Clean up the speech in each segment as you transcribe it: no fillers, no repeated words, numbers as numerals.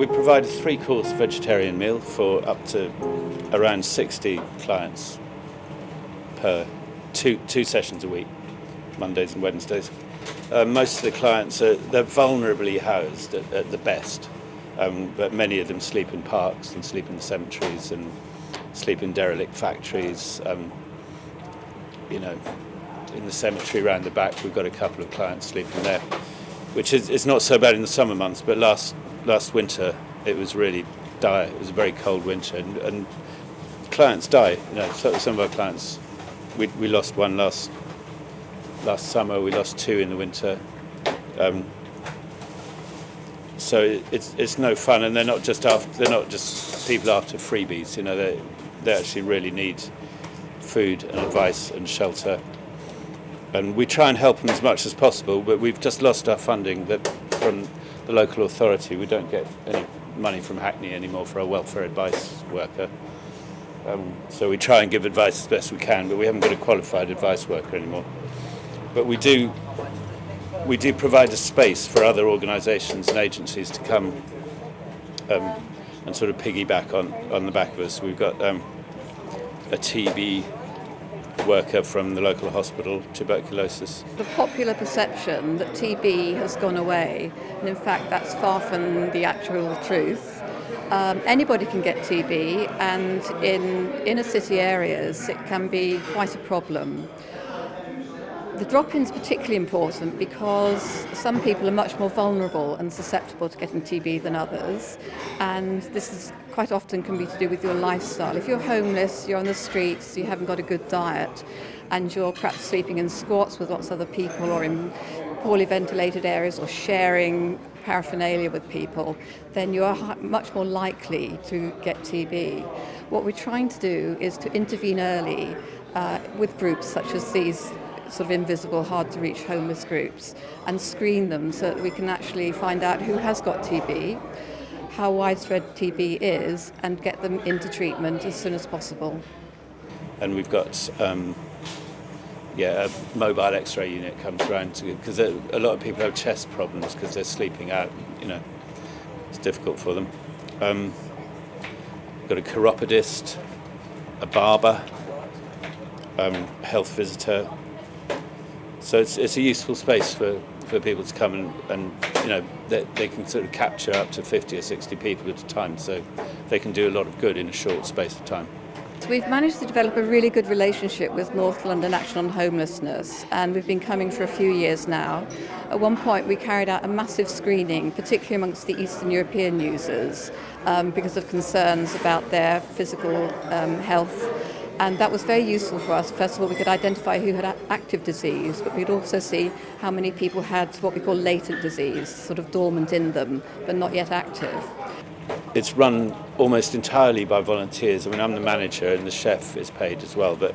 We provide a 3-course vegetarian meal for up to around 60 clients per two sessions a week, Mondays and Wednesdays. Most of the clients they're vulnerably housed at the best, but many of them sleep in parks and sleep in cemeteries and sleep in derelict factories. In the cemetery around the back, we've got a couple of clients sleeping there, which is not so bad in the summer months, but last winter it was really dire. It was a very cold winter, and clients die. So some of our clients, we lost one last summer. We lost 2 in the winter. So it's no fun, and they're not just people after freebies. They actually really need food and advice and shelter. And we try and help them as much as possible, but we've just lost our funding from the local authority. We don't get any money from Hackney anymore for our welfare advice worker. So we try and give advice as best we can, but we haven't got a qualified advice worker anymore. But we do provide a space for other organisations and agencies to come and sort of piggyback on the back of us. We've got a TB worker from the local hospital, tuberculosis. The popular perception that TB has gone away, and in fact that's far from the actual truth. Anybody can get TB, and in inner city areas it can be quite a problem. The drop-in is particularly important because some people are much more vulnerable and susceptible to getting TB than others, and this is quite often can be to do with your lifestyle. If you're homeless, you're on the streets, you haven't got a good diet, and you're perhaps sleeping in squats with lots of other people or in poorly ventilated areas or sharing paraphernalia with people, then you're much more likely to get TB. What we're trying to do is to intervene early with groups such as these sort of invisible, hard-to-reach homeless groups, and screen them so that we can actually find out who has got TB, how widespread TB is, and get them into treatment as soon as possible. And we've got a mobile X-ray unit comes around because a lot of people have chest problems because they're sleeping out. It's difficult for them. Got a chiropodist, a barber, health visitor. So it's a useful space for people to come and they can sort of capture up to 50 or 60 people at a time, so they can do a lot of good in a short space of time. So we've managed to develop a really good relationship with North London Action on Homelessness, and we've been coming for a few years now. At one point we carried out a massive screening, particularly amongst the Eastern European users, because of concerns about their physical health. And that was very useful for us. First of all, we could identify who had active disease, but we'd also see how many people had what we call latent disease, sort of dormant in them, but not yet active. It's run almost entirely by volunteers. I mean, I'm the manager and the chef is paid as well, but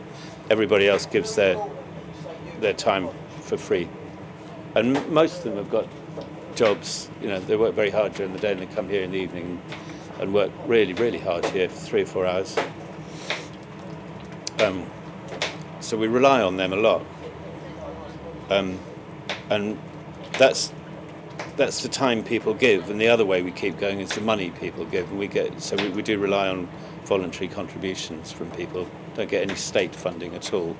everybody else gives their time for free. And most of them have got jobs. They work very hard during the day and they come here in the evening and work really, really hard here for 3 or 4 hours. So we rely on them a lot, and that's the time people give, and the other way we keep going is the money people give, and we do rely on voluntary contributions from people. Don't get any state funding at all.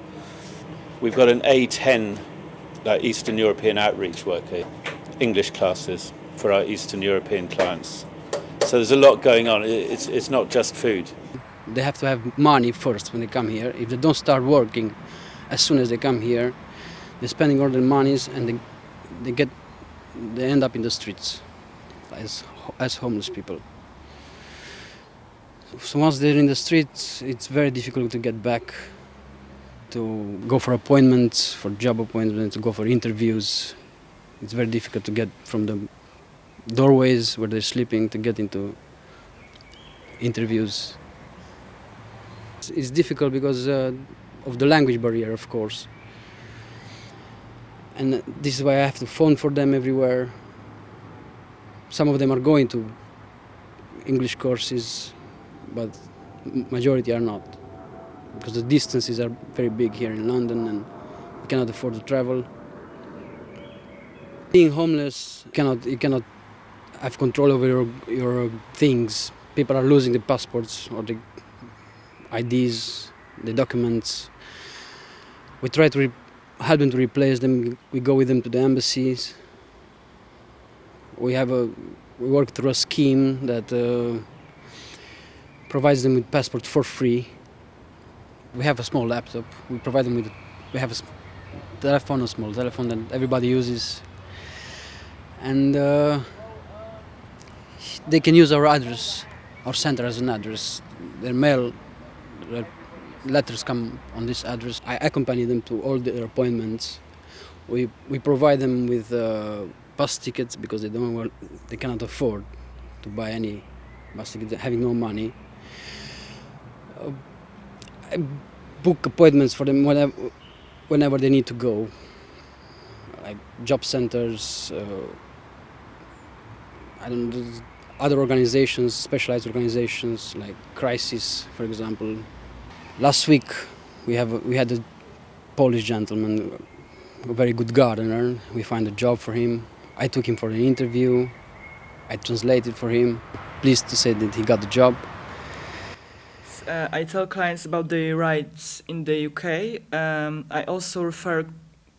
We've got an A10 Eastern European outreach worker, English classes for our Eastern European clients. So there's a lot going on. It's not just food. They have to have money first when they come here. If they don't start working as soon as they come here, they're spending all their monies and they end up in the streets as homeless people. So once they're in the streets, it's very difficult to get back, to go for appointments, for job appointments, to go for interviews. It's very difficult to get from the doorways where they're sleeping to get into interviews. It's difficult because of the language barrier, of course. And this is why I have to phone for them everywhere. Some of them are going to English courses, but majority are not, because the distances are very big here in London and we cannot afford to travel. Being homeless, you cannot have control over your things. People are losing the passports or the IDs, the documents. We try to help them to replace them. We go with them to the embassies. We work through a scheme that provides them with passport for free. We have a small laptop. We provide them with. We have a small telephone that everybody uses, and they can use our address, our center as an address. Their mail letters come on this address. I accompany them to all their appointments. We provide them with bus tickets because they cannot afford to buy any bus tickets, having no money. I book appointments for them whenever they need to go, like job centers, other organizations, specialized organizations like Crisis, for example. Last week we had a Polish gentleman, a very good gardener. We found a job for him. I took him for an interview. I translated for him. Pleased to say that he got the job. I tell clients about their rights in the UK. I also refer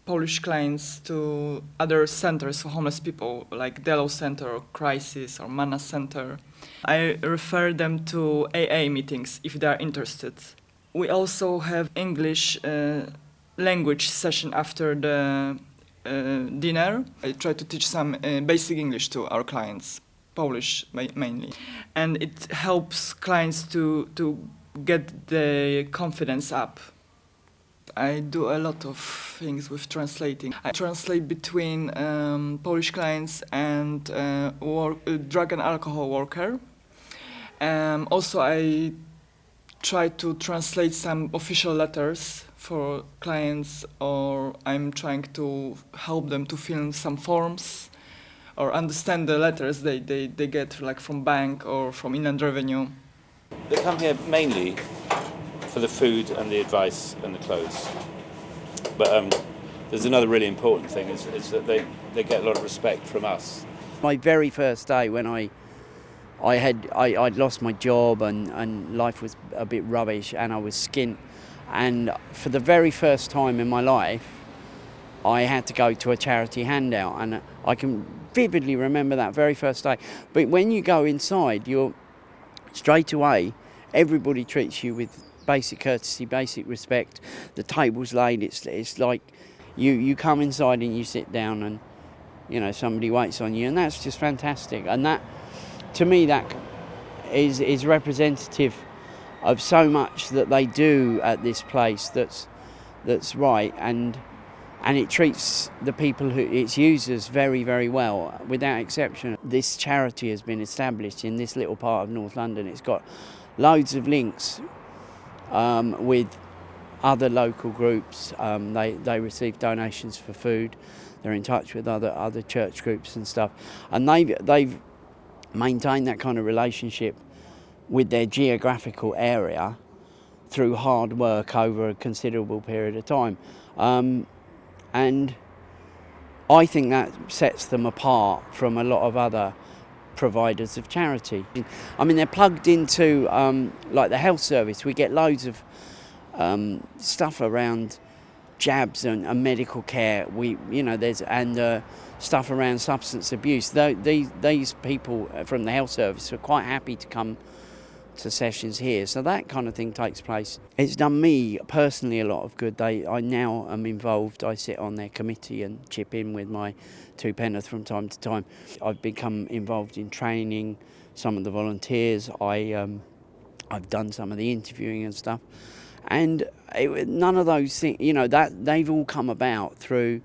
Polish clients to other centers for homeless people, like Delo Center or Crisis or Mana Center. I refer them to AA meetings if they are interested. We also have English language session after the dinner. I try to teach some basic English to our clients, Polish mainly. And it helps clients to get their confidence up. I do a lot of things with translating. I translate between Polish clients and drug and alcohol worker. Also, I try to translate some official letters for clients, or I'm trying to help them to fill in some forms or understand the letters they get like from bank or from Inland Revenue. They come here mainly for the food and the advice and the clothes. But there's another really important thing is that they get a lot of respect from us. My very first day when I'd lost my job and life was a bit rubbish and I was skint, and for the very first time in my life I had to go to a charity handout, and I can vividly remember that very first day. But when you go inside, you're straight away, everybody treats you with basic courtesy, basic respect. The table's laid, it's like you come inside and you sit down and, you know, somebody waits on you, and that's just fantastic. And that, to me, that is representative of so much that they do at this place that's right, and it treats the people who its users very, very well, without exception. This charity has been established in this little part of North London. It's got loads of links with other local groups. They receive donations for food. They're in touch with other church groups and stuff, and they've maintained that kind of relationship with their geographical area through hard work over a considerable period of time. And I think that sets them apart from a lot of other providers of charity. I mean, they're plugged into like the health service. We get loads of stuff around jabs and medical care. There's stuff around substance abuse. These people from the health service are quite happy to come to sessions here, so that kind of thing takes place. It's done me personally a lot of good. I now am involved. I sit on their committee and chip in with my two penneth from time to time. I've become involved in training some of the volunteers. I've done some of the interviewing and stuff, and none of those things, that they've all come about through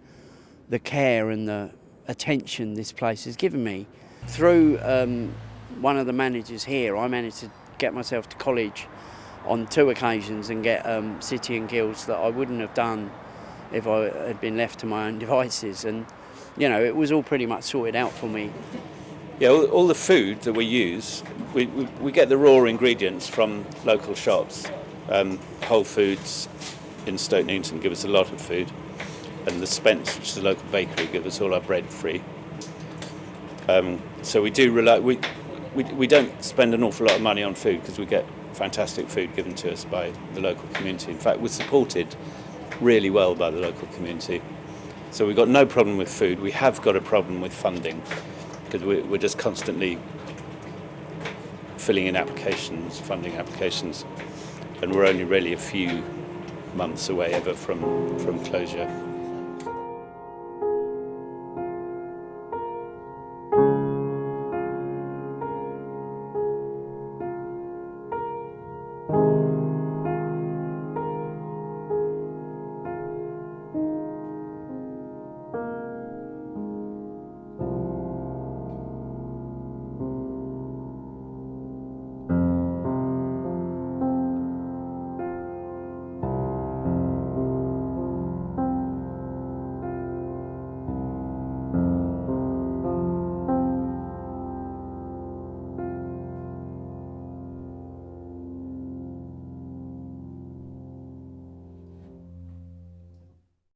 the care and the attention this place has given me. Through one of the managers here, I managed to get myself to college on 2 occasions and get City and Guilds that I wouldn't have done if I had been left to my own devices, and it was all pretty much sorted out for me. Yeah, all the food that we use, we get the raw ingredients from local shops. Whole Foods in Stoke Newington give us a lot of food, and the Spence, which is a local bakery, give us all our bread free. So we do rely. We don't spend an awful lot of money on food because we get fantastic food given to us by the local community. In fact, we're supported really well by the local community. So we've got no problem with food. We have got a problem with funding because we're just constantly filling in applications, funding applications, and we're only really a few months away ever from closure.